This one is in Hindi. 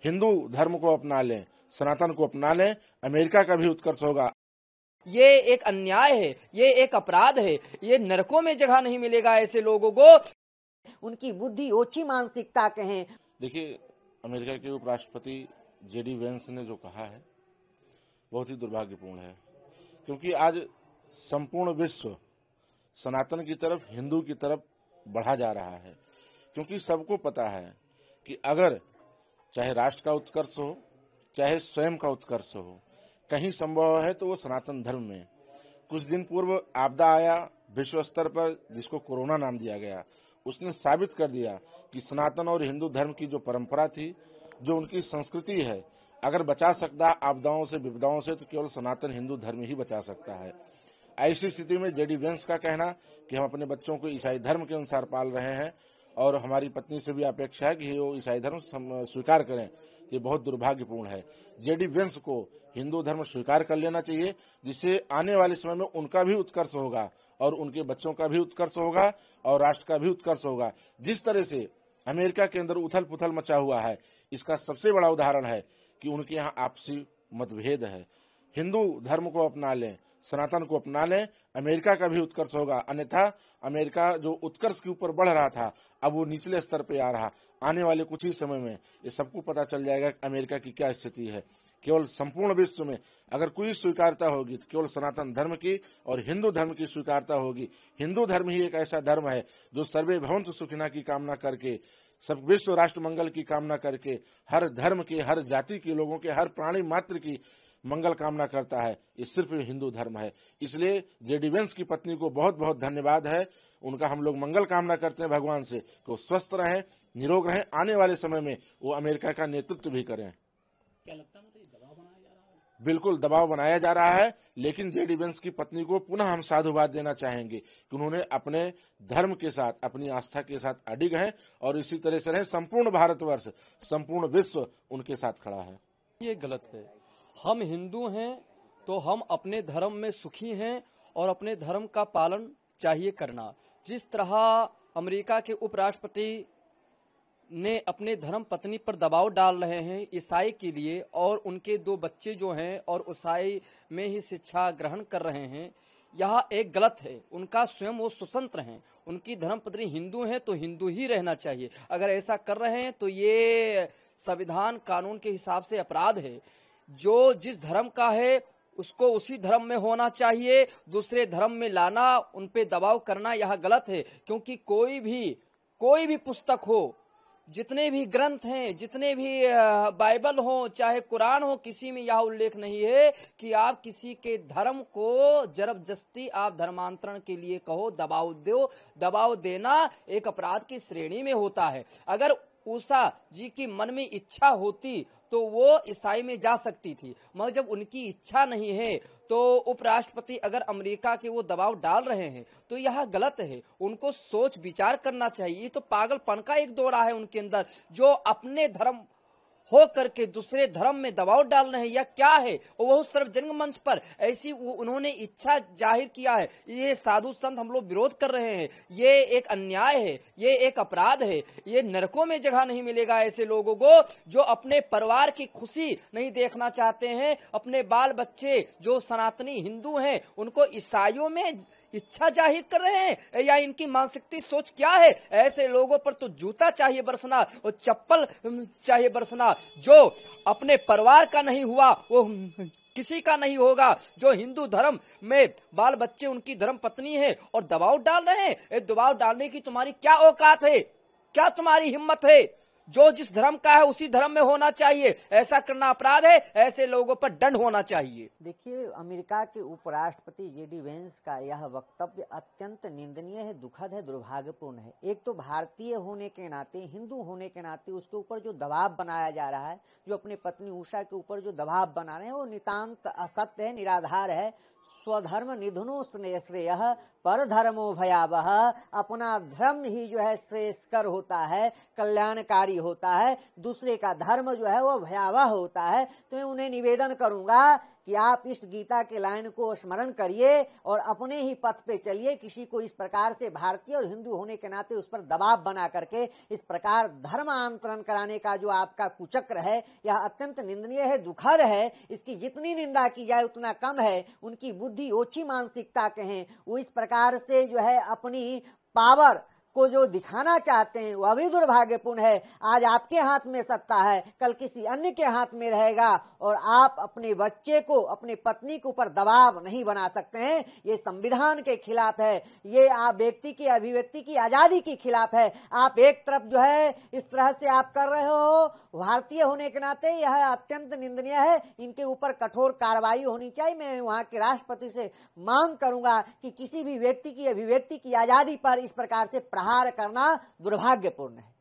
हिंदू धर्म को अपना लें, सनातन को अपना लें, अमेरिका का भी उत्कर्ष होगा। ये एक अन्याय है, ये एक अपराध है, ये नरकों में जगह नहीं मिलेगा ऐसे लोगों को। उनकी बुद्धि ओछी मानसिकता कहें। देखिए, अमेरिका के उपराष्ट्रपति जेडी वेंस ने जो कहा है बहुत ही दुर्भाग्यपूर्ण है, क्योंकि आज संपूर्ण विश्व सनातन की तरफ, हिंदू की तरफ बढ़ा जा रहा है। क्योंकि सबको पता है कि अगर चाहे राष्ट्र का उत्कर्ष हो, चाहे स्वयं का उत्कर्ष हो, कहीं संभव है तो वो सनातन धर्म में। कुछ दिन पूर्व आपदा आया विश्व स्तर पर, जिसको कोरोना नाम दिया गया, उसने साबित कर दिया कि सनातन और हिंदू धर्म की जो परंपरा थी, जो उनकी संस्कृति है, अगर बचा सकता आपदाओं से, विपदाओं से, तो केवल सनातन हिंदू धर्म ही बचा सकता है। ऐसी स्थिति में जेडी वेंस का कहना कि हम अपने बच्चों को ईसाई धर्म के अनुसार पाल रहे हैं और हमारी पत्नी से भी अपेक्षा है कि वो ईसाई धर्म स्वीकार करें, ये बहुत दुर्भाग्यपूर्ण है। जेडी वेंस को हिंदू धर्म स्वीकार कर लेना चाहिए, जिससे आने वाले समय में उनका भी उत्कर्ष होगा और उनके बच्चों का भी उत्कर्ष होगा और राष्ट्र का भी उत्कर्ष होगा। जिस तरह से अमेरिका के अंदर उथल पुथल मचा हुआ है, इसका सबसे बड़ा उदाहरण है कि उनके यहाँ आपसी मतभेद है। हिंदू धर्म को अपना लें, सनातन को अपना लें, अमेरिका का भी उत्कर्ष होगा। अन्यथा अमेरिका जो उत्कर्ष के ऊपर बढ़ रहा था, अब वो निचले स्तर पे आ रहा। आने वाले कुछ ही समय में ये सबको पता चल जाएगा कि अमेरिका की क्या स्थिति है। केवल संपूर्ण विश्व में अगर कोई स्वीकारता होगी तो केवल सनातन धर्म की और हिंदू धर्म की स्वीकारता होगी। हिंदू धर्म ही एक ऐसा धर्म है जो सर्वे भवन्तु सुखिनः की कामना करके, सब विश्व राष्ट्र मंगल की कामना करके, हर धर्म के, हर जाति के लोगों के, हर प्राणी मात्र की मंगल कामना करता है। ये सिर्फ हिंदू धर्म है। इसलिए जेडी वेंस की पत्नी को बहुत बहुत धन्यवाद है। उनका हम लोग मंगल कामना करते हैं भगवान से कि वो स्वस्थ रहें, निरोग रहें, आने वाले समय में वो अमेरिका का नेतृत्व भी करें। क्या लगता है दबाव बनाया जा रहा है? बिल्कुल दबाव बनाया जा रहा है, लेकिन जेडी वेंस की पत्नी को पुनः हम साधुवाद देना चाहेंगे कि उन्होंने अपने धर्म के साथ, अपनी आस्था के साथ अडिग हैं और इसी तरह से रहे। संपूर्ण भारतवर्ष, संपूर्ण विश्व उनके साथ खड़ा है। ये गलत है। हम हिंदू हैं तो हम अपने धर्म में सुखी हैं और अपने धर्म का पालन चाहिए करना। जिस तरह अमेरिका के उपराष्ट्रपति ने अपने धर्म पत्नी पर दबाव डाल रहे हैं ईसाई के लिए, और उनके 2 बच्चे जो हैं और ईसाई में ही शिक्षा ग्रहण कर रहे हैं, यह एक गलत है। उनका स्वयं वो स्वतंत्र हैं, उनकी धर्म पत्नी हिंदू हैं तो हिंदू ही रहना चाहिए। अगर ऐसा कर रहे हैं तो ये संविधान कानून के हिसाब से अपराध है। जो जिस धर्म का है उसको उसी धर्म में होना चाहिए, दूसरे धर्म में लाना, उन पे दबाव करना यह गलत है। क्योंकि कोई भी पुस्तक हो, जितने भी ग्रंथ हैं, जितने भी बाइबल हो, चाहे कुरान हो, किसी में यह उल्लेख नहीं है कि आप किसी के धर्म को जबरदस्ती आप धर्मांतरण के लिए कहो, दबाव दो। दबाव देना एक अपराध की श्रेणी में होता है। अगर उषा जी की मन में इच्छा होती तो वो ईसाई में जा सकती थी, मगर जब उनकी इच्छा नहीं है तो उपराष्ट्रपति अगर अमेरिका के वो दबाव डाल रहे हैं तो यह गलत है। उनको सोच विचार करना चाहिए। ये तो पागलपन का एक दौरा है उनके अंदर, जो अपने धर्म हो करके दूसरे धर्म में दबाव डाल रहे हैं। या क्या है, वो सार्वजनिक मंच पर ऐसी उन्होंने इच्छा जाहिर किया है। ये साधु संत हम लोग विरोध कर रहे हैं। ये एक अन्याय है, ये एक अपराध है, ये नरकों में जगह नहीं मिलेगा ऐसे लोगों को जो अपने परिवार की खुशी नहीं देखना चाहते हैं। अपने बाल बच्चे जो सनातनी हिंदू हैं उनको ईसाइयों में इच्छा जाहिर कर रहे हैं, या इनकी मानसिकता सोच क्या है। ऐसे लोगों पर तो जूता चाहिए बरसना और चप्पल चाहिए बरसना। जो अपने परिवार का नहीं हुआ वो किसी का नहीं होगा। जो हिंदू धर्म में बाल बच्चे उनकी धर्म पत्नी है और दबाव डाल रहे हैं, दबाव डालने की तुम्हारी क्या औकात है, क्या तुम्हारी हिम्मत है। जो जिस धर्म का है उसी धर्म में होना चाहिए। ऐसा करना अपराध है, ऐसे लोगों पर दंड होना चाहिए। देखिए, अमेरिका के उपराष्ट्रपति जेडी वेंस का यह वक्तव्य अत्यंत निंदनीय है, दुखद है, दुर्भाग्यपूर्ण है। एक तो भारतीय होने के नाते, हिंदू होने के नाते उसके ऊपर जो दबाव बनाया जा रहा है, जो अपने पत्नी उषा के ऊपर जो दबाव बना रहे हैं, वो नितांत असत्य है, निराधार है। स्वधर्म निधनो श्रेय पर धर्मो भयावह। अपना धर्म ही जो है श्रेयस्कर होता है, कल्याणकारी होता है। दूसरे का धर्म जो है वो भयावह होता है। तो मैं उन्हें निवेदन करूंगा कि आप इस गीता के लाइन को स्मरण करिए और अपने ही पथ पे चलिए। किसी को इस प्रकार से भारतीय और हिंदू होने के नाते उस पर दबाव बना करके इस प्रकार धर्मांतरण कराने का जो आपका कुचक्र है, यह अत्यंत निंदनीय है, दुखद है। इसकी जितनी निंदा की जाए उतना कम है। उनकी बुद्धि ओछी मानसिकता के हैं, वो इस प्रकार से जो है अपनी पावर को जो दिखाना चाहते हैं वह भी दुर्भाग्यपूर्ण है। आज आपके हाथ में सत्ता है, कल किसी अन्य के हाथ में रहेगा और आप अपने बच्चे को, अपने पत्नी के ऊपर दबाव नहीं बना सकते हैं। ये संविधान के खिलाफ है, ये आप व्यक्ति की अभिव्यक्ति की आजादी के खिलाफ है। आप एक तरफ जो है इस तरह से आप कर रहे हो, भारतीय होने के नाते यह अत्यंत निंदनीय है। इनके ऊपर कठोर कार्रवाई होनी चाहिए। मैं वहां के राष्ट्रपति से मांग करूंगा कि किसी भी व्यक्ति की अभिव्यक्ति की आजादी पर इस प्रकार से प्रहार करना दुर्भाग्यपूर्ण है।